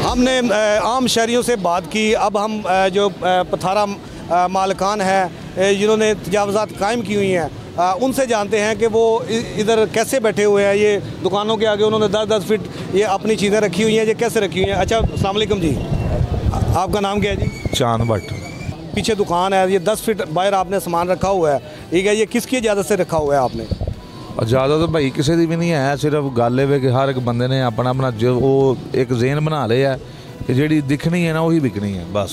S18: हमने आम शहरियों से बात की। अब हम जो पथारा मालकान हैं जिन्होंने तजावज़ात कायम की हुई हैं, उनसे जानते हैं कि वो इधर कैसे बैठे हुए हैं। ये दुकानों के आगे उन्होंने 10-10 फीट ये अपनी चीज़ें रखी हुई हैं, ये कैसे रखी हुई हैं? अच्छा अस्सलाम वालेकुम जी, आपका नाम क्या है जी?
S20: चांद भट्ट।
S18: पीछे दुकान है, ये 10 फीट बाहर आपने सामान रखा हुआ है, ठीक है, ये किसकी इजाज़त से रखा हुआ है आपने?
S20: ज़्यादा तो भाई किसी की भी नहीं है, सिर्फ गल है कि हर एक बंदे ने अपना अपना जो वो एक ज़हन बना लिया है कि जी दिखनी है ना वही बिकनी है बस,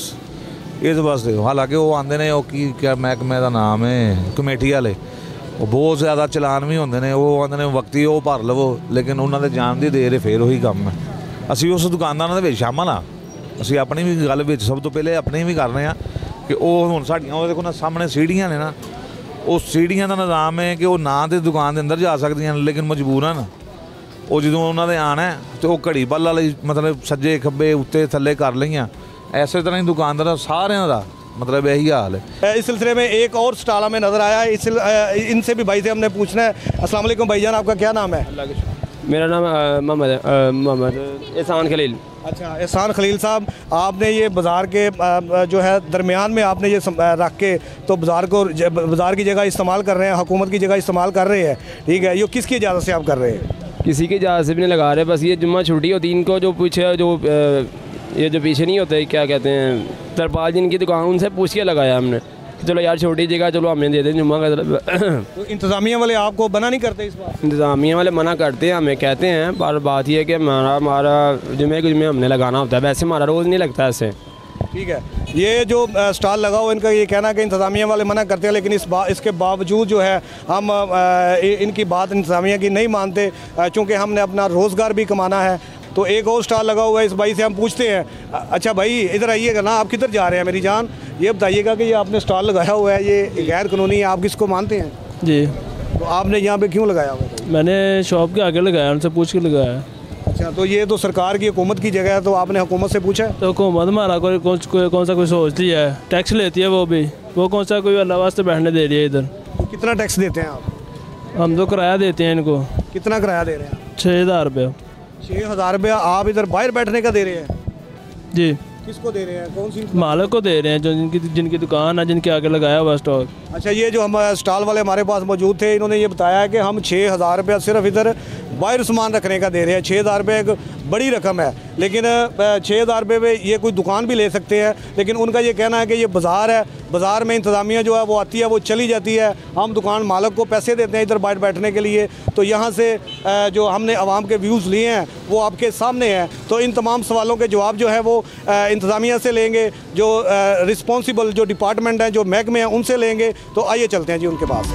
S20: इस वास्ते। हालांकि वो आते ने क्या महकमे का नाम है कमेटी वाले, वो बहुत ज़्यादा चलान भी होंगे ने, वो आते ने वक्ती वो भर लवो, लेकिन उन्होंने जान दी देर फिर वही काम है। असी उस दुकानदार के शामिल हाँ, असी अपनी भी गल सब तो पहले अपनी भी करने कि वो हुण साडियां वो देखो ना सामने सीढ़ियां ने ना, उस सीढ़ियां का निज़ाम है कि वो ना तो दुकान के अंदर जा सकदियां, लेकिन मजबूरन ਉਹ ਜਦੋਂ ਉਹਨਾਂ ਨੇ ਆਣਾ ਤੇ ਉਹ ਘੜੀ ਪੱਲ ਵਾਲੀ ਮਤਲਬ ਸੱਜੇ ਖੱਬੇ ਉੱਤੇ ਥੱਲੇ ਕਰ ਲਈਆਂ। ਐਸੇ ਤਰ੍ਹਾਂ ਹੀ ਦੁਕਾਨਦਾਰਾਂ ਸਾਰਿਆਂ ਦਾ मतलब यही हाल है।
S18: इस सिलसिले में एक और स्टॉल हमें नज़र आया है, इनसे भी भाई से हमने पूछना है। अस्सलाम वालेकुम भाईजान, आपका क्या नाम है?
S21: मेरा नाम मोहम्मद एहसान खलील।
S18: अच्छा एहसान खलील साहब, आपने ये बाज़ार के जो है दरमियान में आपने ये रख के तो बाज़ार की जगह इस्तेमाल कर रहे हैं, हुकूमत की जगह इस्तेमाल कर रहे हैं, ठीक है। ये किसकी इजाज़त से आप कर रहे हैं?
S21: किसी की इजाज़त से भी नहीं लगा रहे, बस ये जुम्मा छुट्टी होती है इनको, जो पूछे जो ये जो पीछे नहीं होते क्या कहते हैं तरपाल जिनकी दुकान, उनसे पूछ के लगाया हमने, चलो यार छोटी जगह चलो हमें दे दें जुम्मा का।
S18: तो इंतज़ामिया वाले आपको मना नहीं करते इस बात?
S21: इंतज़ामिया वाले मना करते हैं, हमें कहते हैं, पर बात ये है कि हमारा जुम्मे के जुम्मे हमने लगाना होता है, वैसे हमारा रोज़ नहीं लगता ऐसे।
S18: ठीक है, ये जो स्टॉल लगा हुआ इनका ये कहना है कि इंतज़ामिया वाले मना करते हैं, लेकिन इसके बावजूद जो है हम इनकी बात इंतज़ामिया की नहीं मानते, चूँकि हमने अपना रोज़गार भी कमाना है। तो एक और स्टॉल लगा हुआ है, इस भाई से हम पूछते हैं। अच्छा भाई इधर आइएगा ना, आप किधर जा रहे हैं मेरी जान? ये बताइएगा कि ये आपने स्टॉल लगाया हुआ है, ये गैर कानूनी है, आप किसको मानते हैं?
S21: जी।
S18: तो आपने यहाँ पे क्यों लगाया हुआ है?
S21: मैंने शॉप के आगे लगाया, उनसे पूछ के लगाया।
S18: अच्छा, तो ये तो सरकार की हुकूमत की जगह है, तो आपने हुकूमत से पूछा है?
S21: तो हुकूमत हमारा कौन सा कोई सोचती है, टैक्स लेती है वो भी, वो कौन सा कोई अल्लाह वास्ते बैठने दे रही है इधर।
S18: तो कितना टैक्स देते हैं आप?
S21: हम तो किराया देते हैं इनको।
S18: कितना किराया दे रहे हैं?
S21: 6000 रुपये।
S18: 6000 रुपया आप इधर बाहर बैठने का दे रहे हैं?
S21: जी।
S18: किसको दे रहे हैं, कौन सी?
S21: मालिक को दे रहे हैं, जो जिनकी दुकान है, जिनके आगे लगाया हुआ स्टॉल।
S18: अच्छा, ये जो हम स्टॉल वाले हमारे पास मौजूद थे, इन्होंने ये बताया कि हम 6000 रुपया सिर्फ इधर बाहर सामान रखने का दे रहे हैं। 6000 रुपये एक बड़ी रकम है, लेकिन 6000 रुपये में ये कोई दुकान भी ले सकते हैं, लेकिन उनका ये कहना है कि ये बाज़ार है, बाज़ार में इंतज़ामिया जो है वो आती है, वो चली जाती है, हम दुकान मालिक को पैसे देते हैं इधर बाहर बैठने के लिए। तो यहाँ से जो हमने आवाम के व्यूज़ लिए हैं वो आपके सामने हैं। तो इन तमाम सवालों के जवाब जो है वो इंतज़ामिया से लेंगे, जो रिस्पॉन्सिबल जो डिपार्टमेंट हैं, जो महकमे हैं, उनसे लेंगे। तो आइए चलते हैं जी उनके पास।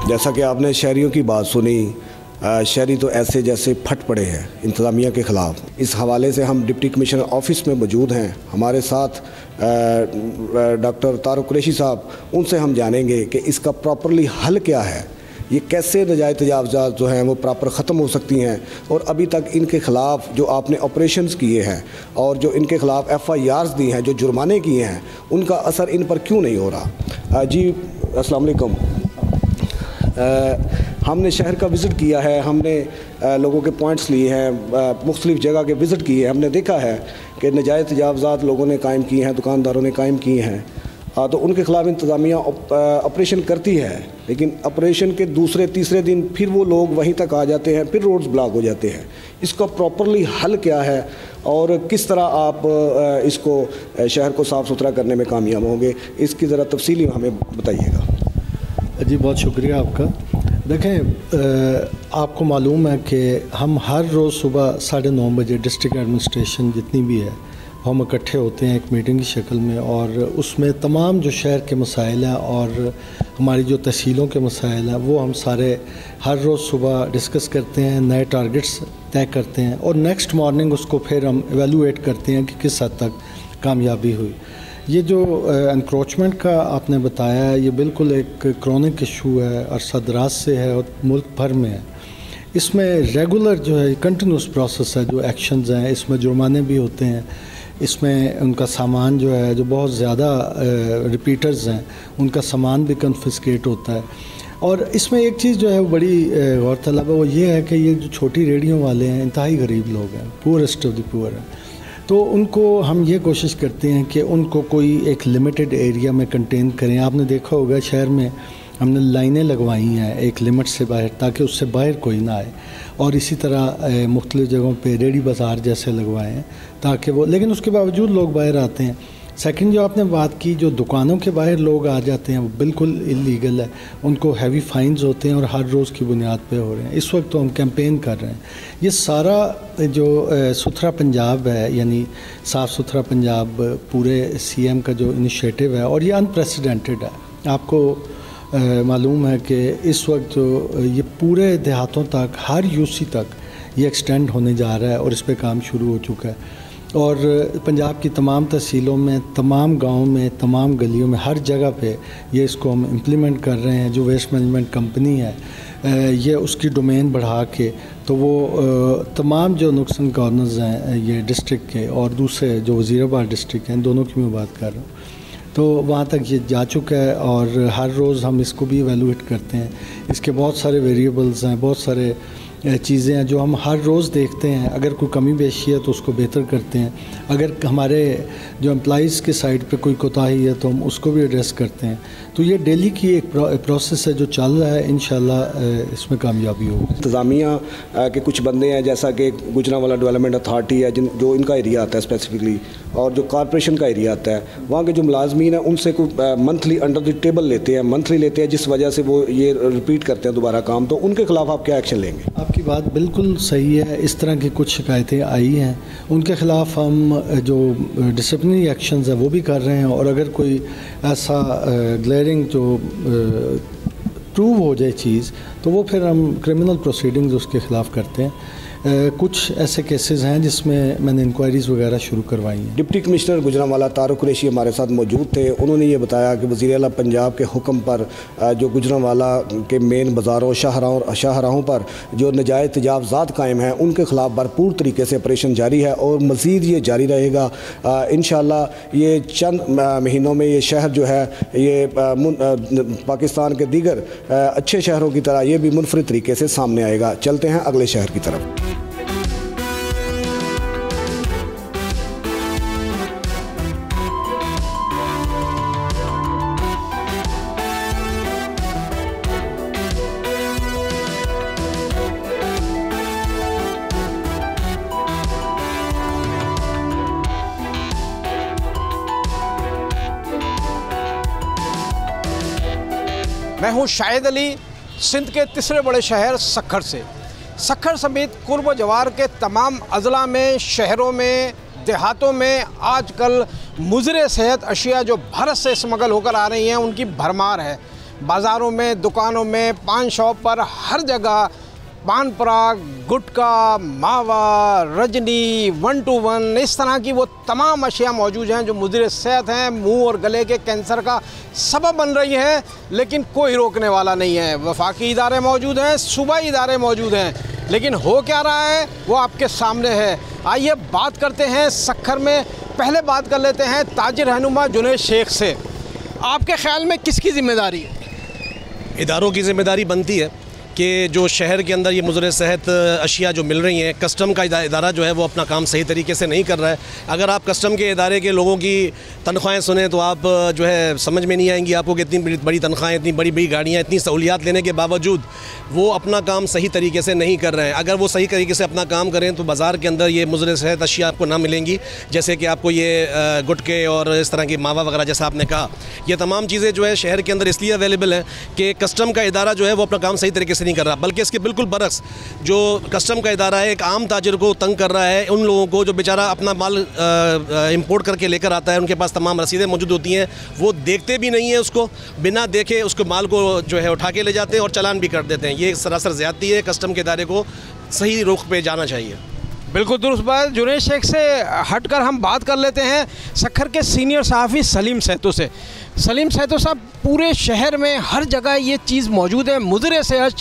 S18: जैसा कि आपने शहरियों की बात सुनी, शहरी तो ऐसे जैसे फट पड़े हैं इंतज़ामिया के ख़िलाफ़। इस हवाले से हम डिप्टी कमिश्नर ऑफिस में मौजूद हैं, हमारे साथ डॉक्टर तारुक कुरैशी साहब, उनसे हम जानेंगे कि इसका प्रॉपरली हल क्या है, ये कैसे नजायज़ तजावज़ात जो हैं वो प्रॉपर ख़त्म हो सकती हैं, और अभी तक इनके ख़िलाफ़ जो आपने ऑपरेशंस किए हैं और जो इनके ख़िलाफ़ FIRs दी हैं, जो जुर्माने किए हैं, उनका असर इन पर क्यों नहीं हो रहा। जी अस्सलाम वालेकुम। हमने शहर का विज़िट किया है, हमने लोगों के पॉइंट्स लिए हैं, मुख्तलिफ़ जगह के विज़िट किए हैं, हमने देखा है कि नजायज़ तजावज़ात लोगों ने कायम किए हैं, दुकानदारों ने कायम किए हैं। तो उनके ख़िलाफ़ इंतज़ामिया ऑपरेशन करती है, लेकिन ऑपरेशन के दूसरे तीसरे दिन फिर वो लोग वहीं तक आ जाते हैं, फिर रोड्स ब्लॉक हो जाते हैं। इसका प्रॉपरली हल क्या है और किस तरह आप इसको शहर को साफ़ सुथरा करने में कामयाब होंगे, इसकी ज़रा तफसीली हमें बताइएगा।
S22: जी बहुत शुक्रिया आपका। देखें, आपको मालूम है कि हम हर रोज़ सुबह 9:30 बजे डिस्ट्रिक्ट एडमिनिस्ट्रेशन जितनी भी है हम इकट्ठे होते हैं एक मीटिंग की शक्ल में, और उसमें तमाम जो शहर के मसाइल हैं और हमारी जो तहसीलों के मसाइल हैं वो हम सारे हर रोज़ सुबह डिस्कस करते हैं, नए टारगेट्स तय करते हैं, और नेक्स्ट मॉर्निंग उसको फिर हम एवेलुएट करते हैं कि किस हद तक कामयाबी हुई। ये जो एनक्रोचमेंट का आपने बताया है, ये बिल्कुल एक क्रॉनिक इशू है, अरसा-दराज से है और मुल्क भर में है। इसमें रेगुलर जो है कंटिन्यूस प्रोसेस है, जो एक्शंस हैं, इसमें जुर्माने भी होते हैं, इसमें उनका सामान जो है, जो बहुत ज़्यादा रिपीटर्स हैं, उनका सामान भी कन्फिस्केट होता है। और इसमें एक चीज़ जो है वो बड़ी गौरतलब है, वो ये है कि ये जो छोटी रेडियों वाले हैं इंतहाई गरीब लोग हैं, पुअरेस्ट ऑफ द पुअर हैं। तो उनको हम ये कोशिश करते हैं कि उनको कोई एक लिमिटेड एरिया में कंटेन करें। आपने देखा होगा शहर में हमने लाइनें लगवाई हैं एक लिमिट से बाहर, ताकि उससे बाहर कोई ना आए, और इसी तरह मुख्तलिफ़ जगहों पे रेडी बाज़ार जैसे लगवाए हैं ताकि वो, लेकिन उसके बावजूद लोग बाहर आते हैं। सेकंड जो आपने बात की, जो दुकानों के बाहर लोग आ जाते हैं वो बिल्कुल इलीगल है, उनको हैवी फाइन्स होते हैं और हर रोज़ की बुनियाद पे हो रहे हैं। इस वक्त तो हम कैंपेन कर रहे हैं। ये सारा जो सुथरा पंजाब है, यानी साफ़ सुथरा पंजाब, पूरे CM का जो इनिशिएटिव है, और ये अनप्रेसिडेंटेड है। आपको मालूम है कि इस वक्त जो ये पूरे देहातों तक, हर UC तक ये एक्सटेंड होने जा रहा है और इस पर काम शुरू हो चुका है। और पंजाब की तमाम तहसीलों में, तमाम गाँव में, तमाम गलियों में, हर जगह पे ये इसको हम इम्प्लीमेंट कर रहे हैं। जो वेस्ट मैनेजमेंट कंपनी है ये उसकी डोमेन बढ़ा के तो वो तमाम जो नुक्सान कॉर्नर्स हैं ये डिस्ट्रिक्ट के और दूसरे जो वज़ीराबाद डिस्ट्रिक्ट हैं, दोनों की मैं बात कर रहा हूँ, तो वहाँ तक ये जा चुका है। और हर रोज़ हम इसको भी एवेलुएट करते हैं। इसके बहुत सारे वेरिएबल्स हैं, बहुत सारे चीज़ें हैं जो हम हर रोज़ देखते हैं। अगर कोई कमी पेशी है तो उसको बेहतर करते हैं। अगर हमारे जो एम्प्लॉइज़ के साइड पे कोई कोताही है तो हम उसको भी एड्रेस करते हैं। तो ये डेली की एक प्रोसेस है जो चल रहा है। इंशाल्लाह इसमें कामयाबी होगी।
S1: इंतज़ामिया के कुछ बंदे हैं, जैसा कि गुजरांवाला डेवलपमेंट अथॉरिटी है जो इनका एरिया आता है स्पेसिफिकली, और जो कॉरपोरेशन का एरिया आता है, वहाँ के जो मुलाजमीन हैं उनसे कोई मंथली अंडर द टेबल लेते हैं, मंथली लेते हैं, जिस वजह से वो ये रिपीट करते हैं दोबारा काम, तो उनके ख़िलाफ़ आप क्या एक्शन लेंगे?
S22: आपकी बात बिल्कुल सही है। इस तरह की कुछ शिकायतें आई हैं, उनके ख़िलाफ़ हम जो डिसिप्लिनरी एक्शंस है वो भी कर रहे हैं। और अगर कोई ऐसा ग्लेयरिंग जो प्रूव हो जाए चीज़ तो वो फिर हम क्रिमिनल प्रोसीडिंग्स उसके ख़िलाफ़ करते हैं। कुछ ऐसे केसेस हैं जिसमें मैंने इंक्वायरीज़ वगैरह शुरू करवाई हैं।
S1: डिप्टी कमिश्नर गुजरांवाला तारुक कुरैशी हमारे साथ मौजूद थे। उन्होंने ये बताया कि वज़ीर आला पंजाब के हुक्म पर जो गुजरांवाला के मेन बाज़ारों, शाहराहों पर जो नजायज़ तजावज़ात कायम हैं उनके ख़िलाफ़ भरपूर तरीके से ऑपरेशन जारी है और मज़ीद ये जारी रहेगा। इंशाअल्लाह ये चंद महीनों में ये शहर जो है ये पाकिस्तान के दीगर अच्छे शहरों की तरह ये भी मुनफरिद तरीके से सामने आएगा। चलते हैं अगले शहर की तरफ।
S2: मैं हूं शाहिद अली, सिंध के तीसरे बड़े शहर सक्खर से। सक्खर समेत कुर्ब जवार के तमाम अजला में, शहरों में, देहातों में आजकल मुज़र सेहत अशिया जो भारत से स्मगल होकर आ रही हैं उनकी भरमार है। बाज़ारों में, दुकानों में, पान शॉप पर, हर जगह पान पराग, गुटखा, मावा, रजनी, 121 इस तरह की वो तमाम अशिया मौजूद हैं जो मुज़र सेहत हैं, मुंह और गले के कैंसर का सबब बन रही हैं, लेकिन कोई रोकने वाला नहीं है। वफाकी इदारे मौजूद हैं, सूबाई इदारे मौजूद हैं, लेकिन हो क्या रहा है वो आपके सामने है। आइए बात करते हैं सक्खर में। पहले बात कर लेते हैं ताजिर रहनुमा जुनैद शेख से। आपके ख्याल में किसकी ज़िम्मेदारी है?
S19: इदारों की ज़िम्मेदारी बनती है कि जो शहर के अंदर ये मुज़र सेहत अशिया जो मिल रही हैं, कस्टम का इदारा जो है वो अपना काम सही तरीके से नहीं कर रहा है। अगर आप कस्टम के इदारे के लोगों की तनख्वाहें सुने तो आप जो है समझ में नहीं आएंगी आपको कि इतनी बड़ी तनख्वाहें, इतनी बड़ी बड़ी गाड़ियाँ, इतनी सहूलियात लेने के बावजूद वो अपना काम सही तरीके से नहीं कर रहे हैं। अगर वो सही तरीके से अपना काम करें तो बाज़ार के अंदर ये मुज़र सेहत अशिया आपको ना मिलेंगी, जैसे कि आपको ये गुटके और इस तरह की मावा वगैरह जैसा आपने कहा। ये तमाम चीज़ें जो है शहर के अंदर इसलिए अवेलेबल हैं कि कस्टम का इदारा जो है वो अपना काम सही तरीके से नहीं कर रहा, बल्कि इसके बिल्कुल बरक्स जो कस्टम का इदारा है एक आम ताजिर को तंग कर रहा है। उन लोगों को जो बेचारा अपना माल इंपोर्ट करके लेकर आता है, उनके पास तमाम रसीदें मौजूद होती हैं, वो देखते भी नहीं है, उसको बिना देखे उसको माल को जो है उठा के ले जाते हैं और चालान भी कर देते हैं। ये सरासर ज़्यादती है। कस्टम के इदारे को सही रुख पे जाना चाहिए।
S2: बिल्कुल दुरुस्त बात। जुनैद शेख से हटकर हम बात कर लेते हैं सक्खर के सीनियर सहाफ़ी सलीम सहतो से। सलीम सहतो साहब, पूरे शहर में हर जगह ये चीज़ मौजूद है, मुज़र सेहत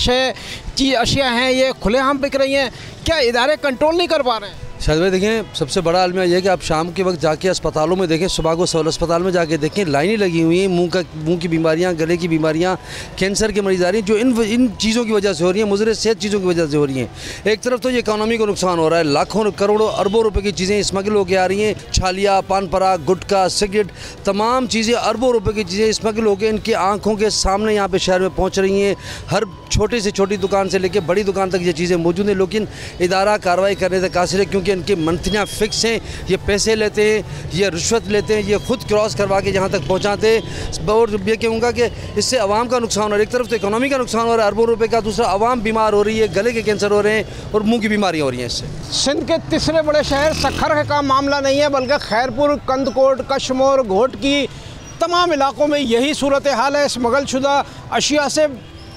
S2: अशिया हैं, ये खुलेआम बिक रही हैं, क्या इदारे कंट्रोल नहीं कर पा रहे हैं?
S23: शायद भाई देखें, सबसे बड़ा अलमिया ये है कि आप शाम के वक्त जाके अस्पतालों में देखें, सुबह को सिविल अस्पताल में जाके देखें, लाइनें लगी हुई हैं। मुंह की बीमारियां, गले की बीमारियां, कैंसर के मरीज आ रही हैं, जो इन चीज़ों की वजह से हो रही हैं, मुज़र सेहत चीज़ों की वजह से हो रही हैं। एक तरफ तो ये इकानमी को नुकसान हो रहा है, लाखों करोड़ों अरबों रुपए की चीज़ें स्मगल होकर आ रही हैं। छालिया, पान पराग, गुटखा, सिगरेट, तमाम चीज़ें अरबों रुपए की चीज़ें स्मगल होकर इनकी आँखों के सामने यहाँ पे शहर में पहुँच रही हैं। हर छोटी से छोटी दुकान से लेकर बड़ी दुकान तक ये चीज़ें मौजूद हैं, लेकिन इदारा कार्रवाई करने से कासिर है, क्योंकि इनकी मंथलियाँ फिक्स हैं। ये पैसे लेते हैं, ये रिश्वत लेते हैं, ये खुद क्रॉस करवा के यहाँ तक पहुँचाते हैं। और ये कहूँगा कि इससे आवाम का नुकसान हो रहा है। एक तरफ तो इकोनॉमी का नुकसान हो रहा है अरबों रुपए का, दूसरा आवाम बीमार हो रही है, गले के कैंसर हो रहे हैं और मुँह की बीमारियाँ हो रही हैं इससे।
S2: सिंध के तीसरे बड़े शहर सक्खर का मामला नहीं है, बल्कि खैरपुर, कंदकोट, कशमोर, घोटकी तमाम इलाकों में यही सूरत हाल है। स्मगल शुदा अशिया से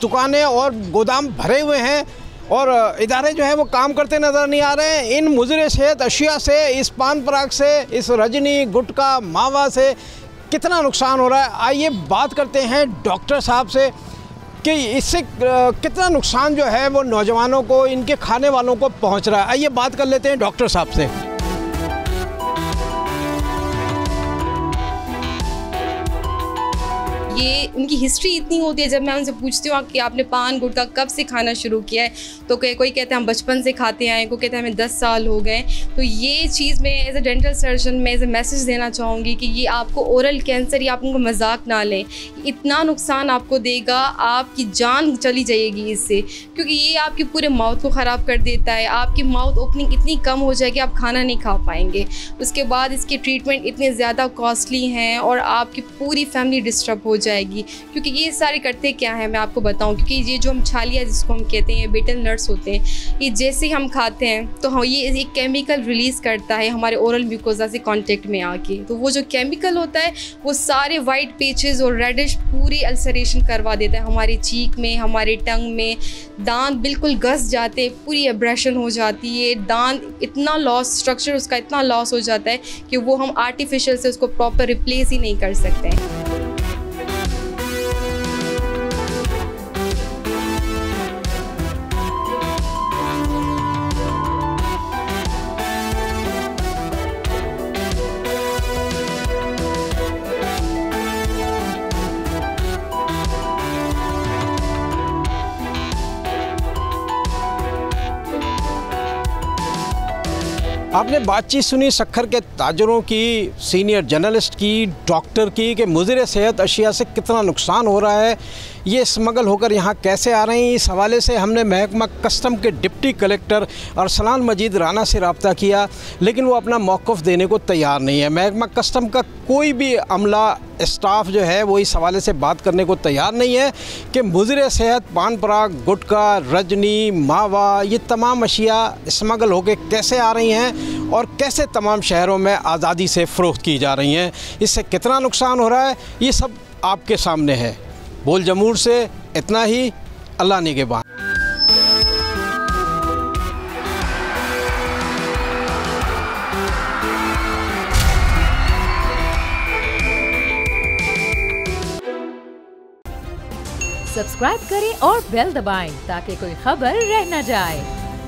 S2: दुकानें और गोदाम भरे हुए हैं और इदारे जो है वो काम करते नज़र नहीं आ रहे हैं। इन मुज़र सेहत अशिया से, इस पान पराग से, इस रजनी, गुटखा, मावा से कितना नुकसान हो रहा है, आइए बात करते हैं डॉक्टर साहब से कि इससे कितना नुकसान जो है वो नौजवानों को, इनके खाने वालों को पहुंच रहा है। आइए बात कर लेते हैं डॉक्टर साहब से।
S4: ये उनकी हिस्ट्री इतनी होती है, जब मैं उनसे पूछती हूँ कि आपने पान गुटखा कब से खाना शुरू किया है, तो कोई कहते हैं हम बचपन से खाते आए, कोई कहते हैं हमें 10 साल हो गए। तो ये चीज़ मैं एज ए डेंटल सर्जन मैं एज ए मैसेज देना चाहूँगी कि ये आपको ओरल कैंसर, ये आप उनको मजाक ना लें, इतना नुकसान आपको देगा, आपकी जान चली जाएगी इससे, क्योंकि ये आपकी पूरे माउथ को ख़राब कर देता है। आपकी माउथ ओपनिंग इतनी कम हो जाएगी, आप खाना नहीं खा पाएंगे। उसके बाद इसके ट्रीटमेंट इतने ज़्यादा कॉस्टली हैं और आपकी पूरी फैमिली डिस्टर्ब हो जाएगी। क्योंकि ये सारे करते क्या है मैं आपको बताऊं, क्योंकि ये जो हम छालिया जिसको हम कहते हैं, बीटल नट्स होते हैं, ये जैसे हम खाते हैं तो हाँ ये एक केमिकल रिलीज़ करता है हमारे ओरल म्यूकोजा से कांटेक्ट में आके। तो वो जो केमिकल होता है वो सारे वाइट पेचेस और रेडिश पूरी अल्सरेशन करवा देता है हमारे चीक में, हमारे टंग में। दांत बिल्कुल घस जाते हैं, पूरी एब्रेशन हो जाती है, दांत इतना लॉस, स्ट्रक्चर उसका इतना लॉस हो जाता है कि वो हम आर्टिफिशियल से उसको प्रॉपर रिप्लेस ही नहीं कर सकते हैं।
S2: आपने बातचीत सुनी सक्खर के ताजरों की, सीनियर जर्नलिस्ट की, डॉक्टर की, कि मुज़र सेहत अशिया से कितना नुकसान हो रहा है, ये स्मगल होकर यहाँ कैसे आ रही हैं। इस हवाले से हमने महकमा कस्टम के डिप्टी कलेक्टर अरसलान मजीद राना से रब्ता किया, लेकिन वो अपना मौक़िफ़ देने को तैयार नहीं है। महकमा कस्टम का कोई भी अमला, स्टाफ जो है वो इस हवाले से बात करने को तैयार नहीं है कि मुज़र सेहत पान पराग, गुटखा, रजनी, मावा, ये तमाम अशिया स्मगल होकर कैसे आ रही हैं और कैसे तमाम शहरों में आज़ादी से फ़रोख्त की जा रही हैं, इससे कितना नुकसान हो रहा है, ये सब आपके सामने है। बोल जमूर से इतना ही। अल्लाह निगहबान।
S5: सब्सक्राइब करें और बेल दबाएं ताकि कोई खबर रह न जाए।